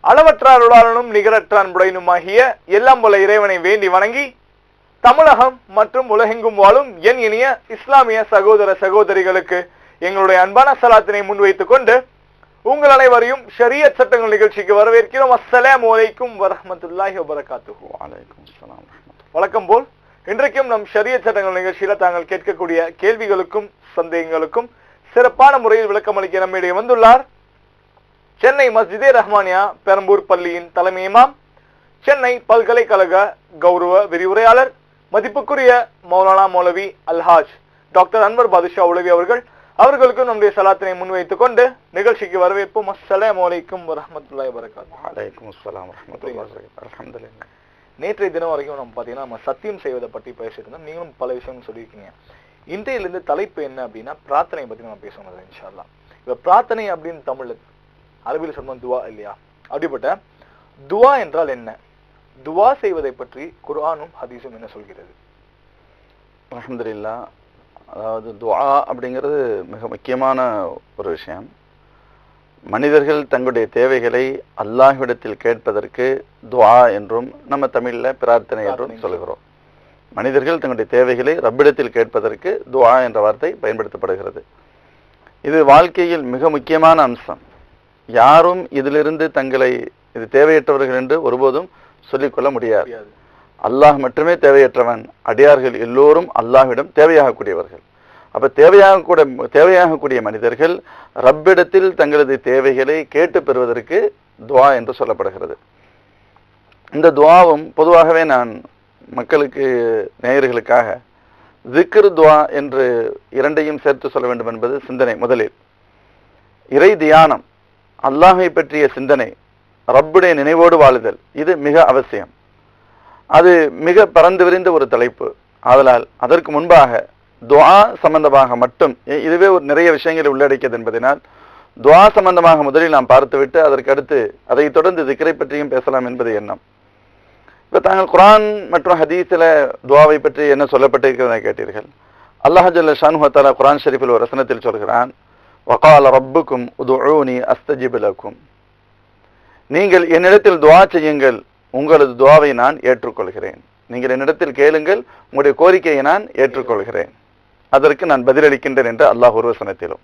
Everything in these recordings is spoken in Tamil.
அளவற்ற அருளாளனும் நிகரற்ற அன்புடையனுமாகிய எல்லாம் வல்ல இறைவனை வேண்டி வணங்கி தமிழகம் மற்றும் உலகெங்கும் வாழும் என் இனிய இஸ்லாமிய சகோதர சகோதரிகளுக்கு எங்களுடைய அன்பான சலாத்தினை முன்வைத்துக் கொண்டு உங்கள் அனைவரையும் ஷரியத் சட்டங்கள் நிகழ்ச்சிக்கு வரவேற்கிறோம். அஸ்ஸலாமு அலைக்கும் வரஹ்மத்துல்லாஹி வபரகாத்துஹு. வழக்கம் போல் இன்றைக்கும் நம் ஷரியத் சட்டங்கள் நிகழ்ச்சியில தாங்கள் கேட்கக்கூடிய கேள்விகளுக்கும் சந்தேகங்களுக்கும் சிறப்பான முறையில் விளக்கம் அளிக்க நம்மிடையே வந்துள்ளார் சென்னை மஸ்ஜிதே ரஹ்மானியா பெரம்பூர் பள்ளியின் தலைமை இமாம், சென்னை பல்கலைக்கழக கௌரவ விரிவுரையாளர், மதிப்புக்குரிய மௌலானா மௌலவி அல்ஹாஜ் டாக்டர் அன்வர் பாதுஷா உலவி அவர்களுக்கும் நம்முடைய சலாத்தினை முன்வைத்துக் கொண்டு நிகழ்ச்சிக்கு வரவேற்போம். அஸ்ஸலாமு அலைக்கும் வரஹ்மத்துல்லாஹி வபரகாத்துஹு. நேற்றைய தினம் வரைக்கும் நம்ம பாத்தீங்கன்னா நம்ம சத்தியம் செய்வதை பற்றி பேசிட்டு இருந்தோம். நீங்களும் பல விஷயம் சொல்லியிருக்கீங்க. இன்றையிலிருந்து தலைப்பு என்ன அப்படின்னா பிரார்த்தனை பத்தி நம்ம பேசணும் இன்ஷா அல்லாஹ். இப்ப பிரார்த்தனை அப்படின்னு தமிழ்ல அரபியில் சொல்லுவோம் துவா இல்லையா? அப்படிப்பட்ட துவா என்றால் என்ன? துவா செய்வதை பற்றி குர்ஆனும் ஹதீஸும் என்ன சொல்கிறது? அல்ஹம்துலில்லாஹ். அதாவது துஆ அப்படிங்கிறது மிக முக்கியமான ஒரு விஷயம். மனிதர்கள் தங்களுடைய தேவைகளை அல்லாஹ்விடத்தில் கேட்பதற்கு துஆ என்றும் நம்ம தமிழ்ல பிரார்த்தனை என்றும் சொல்கிறோம். மனிதர்கள் தங்களுடைய தேவைகளை ரப்பிடத்தில் கேட்பதற்கு துஆ என்ற வார்த்தை பயன்படுத்தப்படுகிறது. இது வாழ்க்கையில் மிக முக்கியமான அம்சம். யாரும் இதிலிருந்து தங்களை இது தேவையற்றவர்கள் என்று ஒருபோதும் சொல்லிக்கொள்ள முடியாது. அல்லாஹ் மட்டுமே தேவையற்றவன். அடியார்கள் எல்லோரும் அல்லாஹ்விடம் தேவையாகக்கூடியவர்கள். அப்ப தேவையாகக்கூடிய மனிதர்கள் ரப்பிடத்தில் தங்களது தேவைகளை கேட்டு பெறுவதற்கு துஆ என்று சொல்லப்படுகிறது. இந்த துஆவும் பொதுவாகவே நான் மக்களுக்கு நேயர்களுக்காக திக்ர் துஆ என்று இரண்டையும் சேர்த்து சொல்ல வேண்டும் என்பது சிந்தனை. முதலில் இறை தியானம், அல்லாஹை பற்றிய சிந்தனை, ரப்புடைய நினைவோடு வாழுதல், இது மிக அவசியம். அது மிக பரந்து விரிந்த ஒரு தலைப்பு. ஆதலால் அதற்கு முன்பாக துஆ சம்பந்தமாக மட்டும், இதுவே ஒரு நிறைய விஷயங்களை உள்ளடக்கியது என்பதனால் துஆ சம்பந்தமாக முதலில் நாம் பார்த்துவிட்டு அதற்கு அடுத்து அதை தொடர்ந்து திக்ரை பற்றியும் பேசலாம் என்பது எண்ணம். இப்ப தாங்கள் குர்ஆன் மற்றும் ஹதீஸில் துஆவை பற்றி என்ன சொல்லப்பட்டிருக்கிறதை கேட்டீர்கள். அல்லாஹ் ஜல்ல ஷானுஹு வ தஆலா குர்ஆன் ஷரீஃபில் ஒரு வசனத்தில் சொல்கிறான், வகால ரப்புக்கும் உதுஊனி அஸ்தஜிப் லக்கும். நீங்கள் என்னிடத்தில் துஆ செய்யுங்கள், உங்களது துஆவை நான் ஏற்றுக்கொள்கிறேன். நீங்கள் என்னிடத்தில் கேளுங்கள், உங்களுடைய கோரிக்கையை நான் ஏற்றுக்கொள்கிறேன், அதற்கு நான் பதிலளிக்கின்றேன் என்று அல்லாஹ் ஒரு வசனத்திலும்.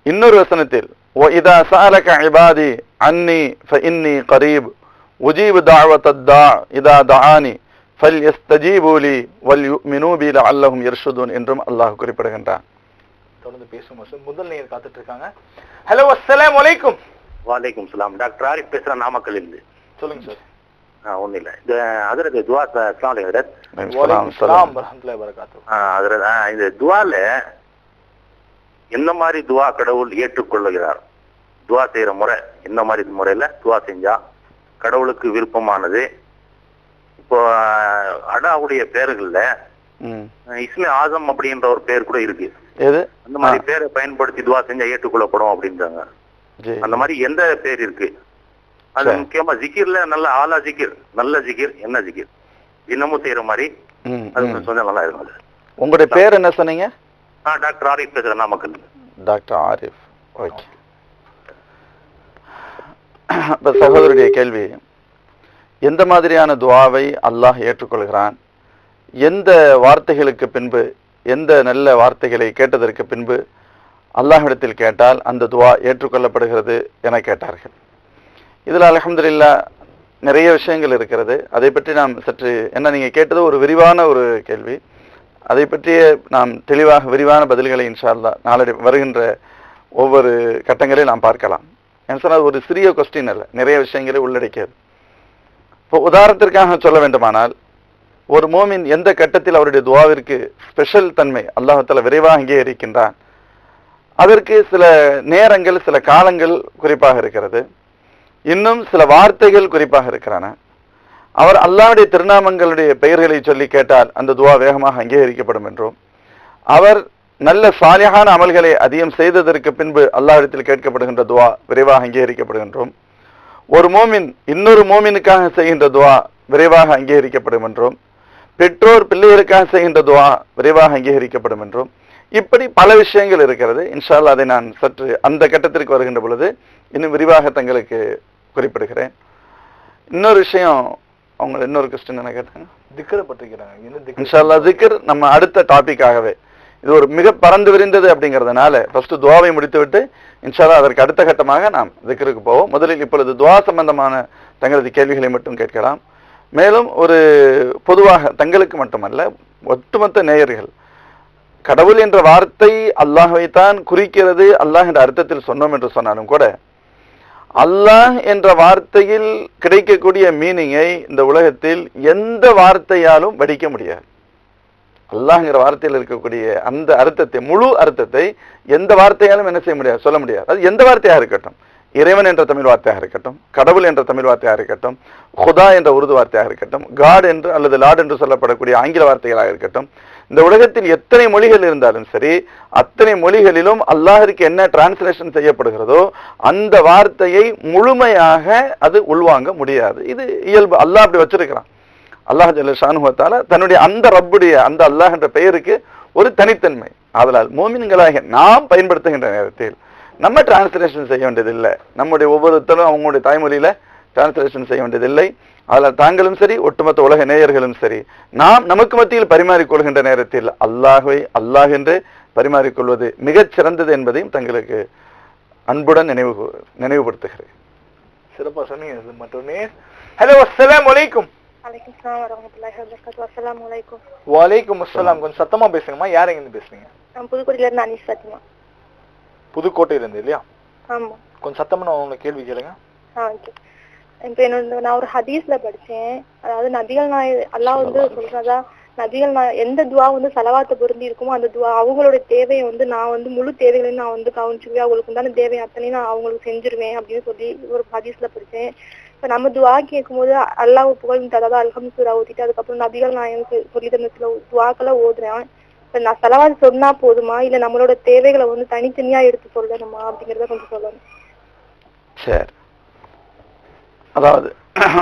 இன்னொரு வசனத்தில் وَإِذَا سَأَلَكَ عِبَادِي عَنِّي فَإِنِّي قَرِيبٌ أُجِيبُ دَعْوَةَ الدَّاعِ إِذَا دَعَانِي فَلْيَسْتَجِيبُوا لِي وَلْيُؤْمِنُوا بِي لَعَلَّهُمْ يَرْشُدُونَ என்றும் அல்லாஹ் குறிப்பிடுகின்றான். தொடர்ந்து பேசுவோம். முதல் நேயர் காத்துட்டு இருக்காங்க. ஹலோ, அஸ்ஸலாமு அலைக்கும். வலைக்கும் சலாம். டாக்டர் ஆரிஃப் பேசுறேன், நாமக்கல் இருந்து. சொல்லுங்க சார். ஒன்றும் இல்லை. ஹஜ்ரத் துஆ. அஸ்ஸலாமு அலைக்கும் ஹஜ்ரத். வலைக்கும் ஸலாம் வரஹ்மத்துல்லாஹி வபரகாத்துஹு. ஹஜ்ரத், இந்த துஆல என்ன மாதிரி துஆ கடவுள் ஏற்றுக்கொள்ளுகிறார்? துஆ செய்யற முறை என்ன மாதிரி முறையில துஆ செஞ்சா கடவுளுக்கு விருப்பமானது? இப்போ அடாவுடைய பேர்கள்ல இஸ்மே ஆசம் அப்படின்ற ஒரு பேர் கூட இருக்கு. அந்த மாதிரி பேரை பயன்படுத்தி துஆ செஞ்சா ஏற்றுக்கொள்ளப்படும் அப்படின்றாங்க. அந்த மாதிரி எந்த பேர் இருக்கு? அது முக்கியமா ஜிகிர்ல நல்ல ஆலா ஜிகிர், நல்ல ஜிகிர், என்ன ஜிகிர் இன்னமும் செய்யற மாதிரி அது சொன்னா நல்லா இருக்கும். உங்களுடைய பேர் என்ன சொன்னீங்க? டாக்டர் ஆரிஃப் பேசுறேன், நாமக்கல். டாக்டர் ஆரிஃப். ஓகே. இப்ப சகோதரருடைய கேள்வி, எந்த மாதிரியான துஆவை அல்லாஹ் ஏற்றுக்கொள்கிறான்? எந்த வார்த்தைகளுக்கு பின்பு, எந்த நல்ல வார்த்தைகளை கேட்டதற்கு பின்பு அல்லாஹ்விடத்தில் கேட்டால் அந்த துஆ ஏற்றுக்கொள்ளப்படுகிறது என கேட்டார்கள். இதில் அல்ஹம்துலில்லாஹ் நிறைய விஷயங்கள் இருக்கிறது. அதை பற்றி நாம் சற்று, என்ன நீங்கள் கேட்டது ஒரு விரிவான ஒரு கேள்வி, அதை பற்றிய நாம் தெளிவாக விரிவான பதில்களை இன்ஷா அல்லாஹ் நாளை வருகின்ற ஒவ்வொரு கட்டங்களை நாம் பார்க்கலாம். என்ன சொன்னால் ஒரு சிறிய கொஸ்டின் அல்ல, நிறைய விஷயங்களை உள்ளடக்கியது. இப்போ உதாரணத்திற்காக சொல்ல வேண்டுமானால், ஒரு மோமின் எந்த கட்டத்தில் அவருடைய துஆவிற்கு ஸ்பெஷல் தன்மை அல்லாஹ் தஆலா விரைவாக அங்கீகரிக்கின்றான், அதற்கு சில நேரங்கள், சில காலங்கள் குறிப்பாக இருக்கிறது. இன்னும் சில வார்த்தைகள் குறிப்பாக இருக்கிறான. அவர் அல்லாஹ்வுடைய திருநாமங்களுடைய பெயர்களை சொல்லி கேட்டால் அந்த துஆ வேகமாக அங்கீகரிக்கப்படும் என்றும், அவர் நல்ல சாலிஹான அமல்களை அதிகம் செய்ததற்கு பின்பு அல்லாஹ்விடத்தில் கேட்கப்படுகின்ற துஆ விரைவாக அங்கீகரிக்கப்படும் என்றும், ஒரு மோமின் இன்னொரு மோமினுக்காக செய்கின்ற துஆ விரைவாக அங்கீகரிக்கப்படும் என்றும், பெற்றோர் பிள்ளைகளுக்காக செய்கின்ற துஆ விரைவாக அங்கீகரிக்கப்படும் என்றும், இப்படி பல விஷயங்கள் இருக்கிறது. இன்ஷா அல்லாஹ் அதை நான் சற்று அந்த கட்டத்திற்கு வருகின்ற பொழுது இன்னும் விரிவாக தங்களுக்கு குறிப்பிடுகிறேன். இன்னொரு விஷயம், அவங்க இன்னொரு கொஸ்டின் என்ன கேட்டாங்க? திக்ரை பற்றிக்கிறாங்க. என்ன திக்ர்? இன்ஷா அல்லாஹ் திக்ர் நம்ம அடுத்த டாபிக்காகவே, இது ஒரு மிக பறந்து விரிந்தது அப்படிங்கிறதுனால ஃபர்ஸ்ட் துவாவை முடித்துவிட்டு இன்ஷா அல்லாஹ் அதற்கு அடுத்த கட்டமாக நாம் திக்ருக்கு போவோம். முதலில் இப்பொழுது துவா சம்பந்தமான தங்களது கேள்விகளை மட்டும் கேட்கலாம். மேலும் ஒரு பொதுவாக தங்களுக்கு மட்டுமல்ல, ஒட்டுமொத்த நேயர்கள், கடவுள் என்ற வார்த்தை அல்லாஹ்வை தான் குறிக்கிறது, அல்லாஹ் என்ற அர்த்தத்தில் சொன்னோம் என்று சொன்னாலும் கூட, அல்லாஹ் என்ற வார்த்தையில் கிடைக்கக்கூடிய மீனிங்கை இந்த உலகத்தில் எந்த வார்த்தையாலும் வடிக்க முடியாது. அல்லாஹ்ங்கிற வார்த்தையில் இருக்கக்கூடிய அந்த அர்த்தத்தை, முழு அர்த்தத்தை எந்த வார்த்தையாலும் என்ன செய்ய முடியாது, சொல்ல முடியாது. அது எந்த வார்த்தையாக இருக்கட்டும், இறைவன் என்ற தமிழ் வார்த்தையாக இருக்கட்டும், கடவுள் என்ற தமிழ் வார்த்தையாக இருக்கட்டும், ஹுதா என்ற உருது வார்த்தையாக இருக்கட்டும், காட் என்று அல்லது லார்ட் என்று சொல்லப்படக்கூடிய ஆங்கில வார்த்தைகளாக இருக்கட்டும், இந்த உலகத்தில் எத்தனை மொழிகள் இருந்தாலும் சரி, அத்தனை மொழிகளிலும் அல்லாஹ்விற்கு என்ன டிரான்ஸ்லேஷன் செய்யப்படுகிறதோ அந்த வார்த்தையை முழுமையாக அது உள்வாங்க முடியாது. இது இயல்பு, அல்லாஹ் அப்படி வச்சிருக்கிறான். அல்லாஹ் ஜல்ல ஷானுஹு வ தஆலா தன்னுடைய அந்த ரப்புடைய அந்த அல்லாஹ் என்ற பெயருக்கு ஒரு தனித்தன்மை. ஆதலால் மோமின்களாக நாம் பயன்படுத்துகின்ற நேரத்தில் நம்ம டிரான்ஸ்லேஷன் செய்ய வேண்டியதில்லை. நம்முடைய ஒவ்வொருத்தரும் அவங்களுடைய தாய்மொழியில டிரான்ஸ்லேஷன் செய்ய வேண்டியதில்லை. அதில் தாங்களும் சரி, ஒட்டுமொத்த உலக நேயர்களும் சரி, நாம் நமக்கு மத்தியில் பரிமாறிக்கொள்கின்ற நேரத்தில் அல்லாஹ்வை அல்லாஹ் என்று பரிமாறிக்கொள்வது மிகச் சிறந்தது என்பதையும் தங்களுக்கு அன்புடன் நினைவுபடுத்துகிறேன். சிறப்பா சொன்னீங்க. மற்றொன்னே ஹலோ, அஸ்ஸலாமு அலைக்கும். வலைக்கும் ஸலாம் வரஹ்மத்துல்லாஹி வபரகாத்துஹு. அஸ்ஸலாமு அலைக்கும். வலைக்கும் அஸ்ஸலாம். கொஞ்சம் சத்தமா பேசுங்கம்மா. யார் எங்க இருந்து பேசுறீங்க? நான் புதுக்கோட்டையில இருந்து அனீஸ் ஃபாத்திமா. புதுக்கோட்டையில இருந்து இல்லையா? ஆமா. கொஞ்சம் சத்தமா நான் உங்களை கேள்வி கேளுங்க. ஓகே. இப்போ நான் ஒரு ஹதீஸ்ல படிச்சேன். அதாவது நபிகள் அல்லாஹ் வந்து சொல்றதா, நபிகள் எந்த துவா வந்து சலவாத்தை பொருந்தி இருக்குமோ அந்த துவா அவங்களோட தேவையை வந்து நான் வந்து முழு தேவைகளையும் நான் வந்து கவனிச்சுக்குவேன், அவங்களுக்கு உண்டான தேவை அத்தனையும் நான் அவங்களுக்கு செஞ்சிருவேன் அப்படின்னு சொல்லி ஒரு ஹதீஸ்ல படிச்சேன். இப்ப நம்ம துவா கேட்கும் போது அல்லாஹ் புகழ்ந்து அதாவது அல்ஹம்து சூரா ஓதிட்டு அதுக்கப்புறம் நபிகள் நாயனுக்கு சொல்லி தந்த சில துவாக்களை ஓதுறேன். இப்ப நான் சலவாத் சொன்னா போதுமா, இல்ல நம்மளோட தேவைகளை வந்து தனித்தனியா எடுத்து சொல்லணுமா அப்படிங்கறத கொஞ்சம் சொல்லணும். சரி, அதாவது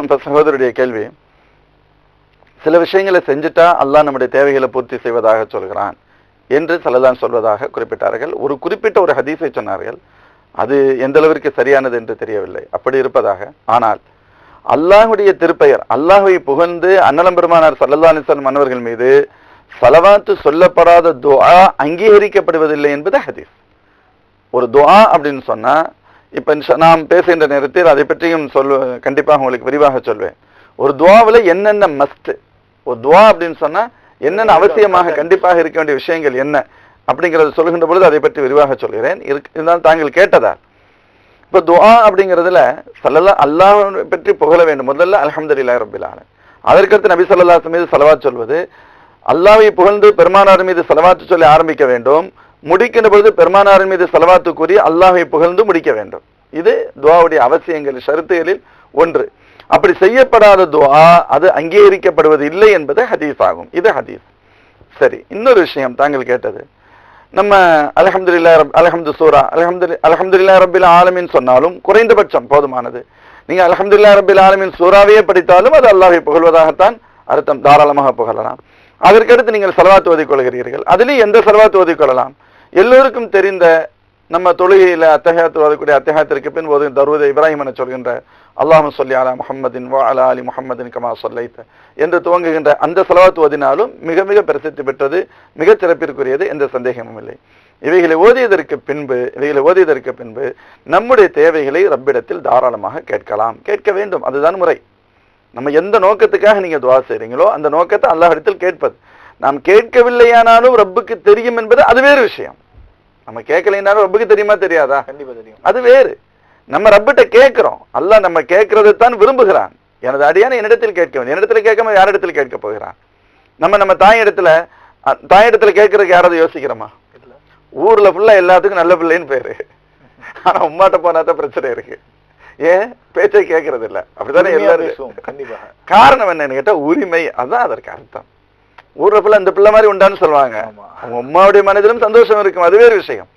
இப்ப சகோதரருடைய கேள்வி, சில விஷயங்களை செஞ்சுட்டா அல்லாஹ் நம்முடைய தேவைகளை பூர்த்தி செய்வதாக சொல்கிறான் என்று சிலதான் சொல்வதாக குறிப்பிட்டார்கள். ஒரு குறிப்பிட்ட ஒரு ஹதீஸை சொன்னார்கள். அது எந்த அளவிற்கு சரியானது என்று தெரியவில்லை. அப்படி இருப்பதாக. ஆனால் அல்லாஹுடைய திருப்பெயர், அல்லாஹை புகழ்ந்து அன்னலம் பெருமானார் ஸல்லல்லாஹு அலைஹி வஸல்லம் அன்னவர்கள் மீது ஸலவாத்து சொல்லப்படாத துஆ அங்கீகரிக்கப்படுவதில்லை என்பது ஹதீஸ். ஒரு துஆ அப்படின்னு சொன்னா, இப்ப நாம் பேசுகின்ற நேரத்தில் அதை பற்றியும் கண்டிப்பாக உங்களுக்கு விரிவாக சொல்வேன். ஒரு துஆவில் என்னென்ன மஸ்ட், ஒரு துஆ அப்படின்னு சொன்னா என்னென்ன அவசியமாக கண்டிப்பாக இருக்க வேண்டிய விஷயங்கள் என்ன அப்படிங்கறத சொல்கின்ற பொழுது அதை பற்றி விரிவாக சொல்கிறேன். இருந்தாலும் தாங்கள் கேட்டதா, இப்ப துஆ அப்படிங்கிறதுல அல்லாஹ் பற்றி புகழ வேண்டும். முதல்ல அல்ஹம்துலில்லாஹி ரப்பில் ஆலமீன், அதற்கடுத்து நபி ஸல்லல்லாஹு அலைஹி வஸல்லம் மீது ஸலவாத் சொல்வது, அல்லாஹ்வை புகழ்ந்து பெருமானார் மீது ஸலவாத்து சொல்லி ஆரம்பிக்க வேண்டும். முடிக்கின்ற பொழுது பெருமானார் மீது ஸலவாத்து கூறி அல்லாஹ்வை புகழ்ந்து முடிக்க வேண்டும். இது துஆவுடைய அவசியங்கள், ஷரத்துகளில் ஒன்று. அப்படி செய்யப்படாத துஆ அது அங்கீகரிக்கப்படுவது இல்லை என்பது ஹதீஸ் ஆகும். இது ஹதீஸ். சரி, இன்னொரு விஷயம் தாங்கள் கேட்டது, நம்ம அல்ஹம்து சூரா அல்ஹம்துலில்லாஹி ரப்பில் ஆலமீன் சொன்னாலும் குறைந்தபட்சம் போதுமானது. நீங்க அல்ஹம்துலில்லாஹி ரப்பில் ஆலமீன் சூறாவையே படித்தாலும் அது அல்லாஹ்வை புகழ்வதாகத்தான் அர்த்தம். தாராளமாக புகழலாம். அதற்கடுத்து நீங்கள் ஸலவாத் ஓதிக்கொள்கிறீர்கள். அதிலே எந்த ஸலவாத் ஓதிக்கொள்ளலாம்? எல்லோருக்கும் தெரிந்த, நம்ம தொழுகையில அத்தஹியாத் ஓதக்கூடிய அத்தஹியாத்திற்கு பின் ஓதும் தரூத் இப்ராஹிம் என சொல்கின்ற அல்லாஹும்ம ஸல்லி அலா முஹம்மதின் வ அலா ஆலி முஹம்மதின் கமா ஸல்லைத என்று துவங்குகின்ற அந்த ஸலவாத் ஓதினாலும் மிக மிக பிரசித்தி பெற்றது, மிக சிறப்பிற்குரியது, எந்த சந்தேகமும் இல்லை. இவைகளை ஓதியதற்கு பின்பு நம்முடைய தேவைகளை ரப்பிடத்தில் தாராளமாக கேட்கலாம், கேட்க வேண்டும். அதுதான் முறை. நம்ம எந்த நோக்கத்துக்காக நீங்க துஆ செய்றீங்களோ அந்த நோக்கத்தை அல்லாஹ்விடத்தில் கேட்பது. நாம் கேட்கவில்லையானாலும் ரப்புக்கு தெரியும் என்பது அது வேறு விஷயம். நம்ம கேட்கலைனாலும் ரப்புக்கு தெரியுமா தெரியாதா? கண்டிப்பா தெரியும். அது வேறு. நம்ம ரப்பிட்ட கேட்கிறோம், அல்லாஹ் நம்ம கேட்கறதைத்தான் விரும்புகிறான். எனது அடியான என்னிடத்தில் கேட்க வேண்டும். என்னிடத்தில் கேட்காம யாரிடத்தில் கேட்க போகிறான்? நம்ம தாயிடத்துல கேட்கறதுக்கு யாராவது யோசிக்கிறோமா? ஊர்ல ஃபுல்லா எல்லாத்துக்கும் நல்ல பிள்ளைன்னு பேரு, ஆனா உம்மாட்ட போனாதான் பிரச்சனை இருக்கு. ஏன் பேச்சை கேட்கறது இல்ல? அப்படித்தானே எல்லாரும். காரணம் என்னன்னு கேட்டா உரிமை. அதான் அதற்கு அர்த்தம். ஊர்ல ஃபுல்லா இந்த பிள்ளை மாதிரி உண்டான்னு சொல்லுவாங்க. அவங்க உம்மாவுடைய மனதிலும் சந்தோஷம் இருக்கும், அது வேறு விஷயம்.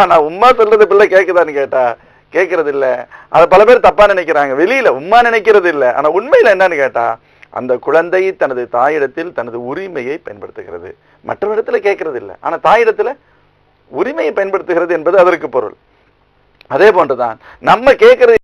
ஆனா உம்மா சொல்றது பிள்ளை கேட்குதான்னு கேட்டா கேட்கறது இல்ல. அதை பல பேர் தப்பா நினைக்கிறாங்க. வெளியில உம்மா நினைக்கிறது இல்ல, ஆனா உண்மையில என்னன்னு கேட்டா அந்த குழந்தை தனது தாயிடத்தில் தனது உரிமையை பயன்படுத்துகிறது, மற்றவரிடத்துல கேட்கறது இல்லை. ஆனா தாயிடத்துல உரிமையை பயன்படுத்துகிறது என்பது அதற்கு பொருள். அதே போன்றுதான் நம்ம கேட்கறது